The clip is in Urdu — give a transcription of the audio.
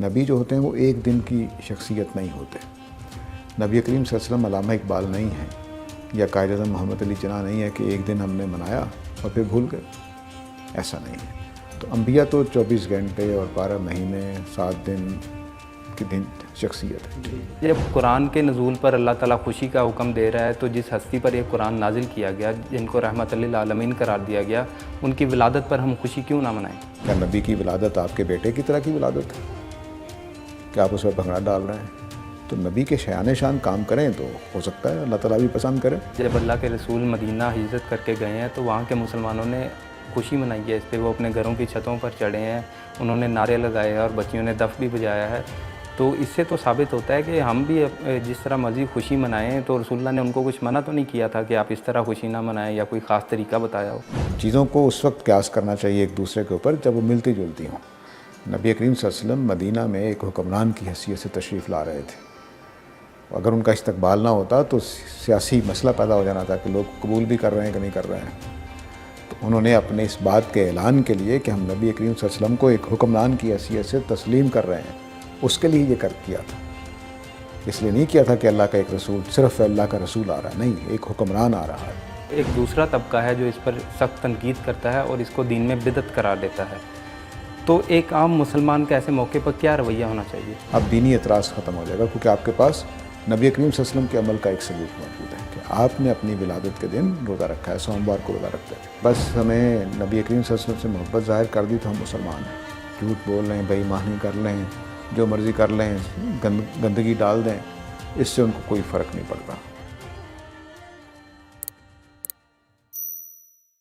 نبی جو ہوتے ہیں وہ ایک دن کی شخصیت نہیں ہوتے. نبی کریم صلی اللہ علیہ وسلم علامہ اقبال نہیں ہیں یا قائد اعظم محمد علی جناح نہیں ہے کہ ایک دن ہم نے منایا اور پھر بھول گئے. ایسا نہیں ہے. تو انبیاء تو 24 گھنٹے اور 12 مہینے 7 دن کی دن شخصیت ہے. جب قرآن کے نزول پر اللہ تعالیٰ خوشی کا حکم دے رہا ہے تو جس ہستی پر یہ قرآن نازل کیا گیا جن کو رحمت للعالمین قرار دیا گیا ان کی ولادت پر ہم خوشی کیوں نہ منائیں؟ کیا نبی کی ولادت آپ کے بیٹے کی طرح کی ولادت ہے؟ کیا آپ اس پر بھنگڑا ڈال رہے ہیں؟ تو نبی کے شایان شان کام کریں تو ہو سکتا ہے اللہ تعالیٰ بھی پسند کرے. جب اللہ کے رسول مدینہ ہجرت کر کے گئے ہیں تو وہاں کے مسلمانوں نے خوشی منائی ہے اس پہ. وہ اپنے گھروں کی چھتوں پر چڑھے ہیں, انہوں نے نعرے لگائے ہیں اور بچیوں نے دف بھی بجایا ہے. تو اس سے تو ثابت ہوتا ہے کہ ہم بھی جس طرح مرضی خوشی منائیں. تو رسول اللہ نے ان کو کچھ منع تو نہیں کیا تھا کہ آپ اس طرح خوشی نہ منائیں یا کوئی خاص طریقہ بتایا ہو. چیزوں کو اس وقت قیاس کرنا چاہیے ایک دوسرے کے اوپر جب وہ ملتی جلتی ہوں. نبی کریم صلی اللہ علیہ وسلم مدینہ میں ایک حکمران کی حیثیت سے تشریف لا رہے تھے. اگر ان کا استقبال نہ ہوتا تو سیاسی مسئلہ پیدا ہو جانا تھا کہ لوگ قبول بھی کر رہے ہیں کہ نہیں کر رہے ہیں. تو انہوں نے اپنے اس بات کے اعلان کے لیے کہ ہم نبی کریم صلی اللہ علیہ وسلم کو ایک حکمران کی حیثیت سے تسلیم کر رہے ہیں, اس کے لیے یہ کیا تھا. اس لیے نہیں کیا تھا کہ اللہ کا ایک رسول, صرف اللہ کا رسول آ رہا ہے, نہیں, ایک حکمران آ رہا ہے. ایک دوسرا طبقہ ہے جو اس پر سخت تنقید کرتا ہے اور اس کو دین میں بدعت قرار دیتا ہے. تو ایک عام مسلمان کا ایسے موقع پر کیا رویہ ہونا چاہیے؟ اب دینی اعتراض ختم ہو جائے گا کیونکہ آپ کے پاس نبی کریم صلی اللہ علیہ وسلم کے عمل کا ایک ثبوت موجود ہے کہ آپ نے اپنی ولادت کے دن روزہ رکھا ہے, سوموار کو روزہ رکھتے ہیں. بس ہمیں نبی کریم صلی اللہ علیہ وسلم سے محبت ظاہر کر دی تو ہم مسلمان ہیں. جھوٹ بول لیں, بے ایمانی کر لیں, جو مرضی کر لیں, گندگی ڈال دیں, اس سے ان کو کوئی فرق نہیں پڑتا.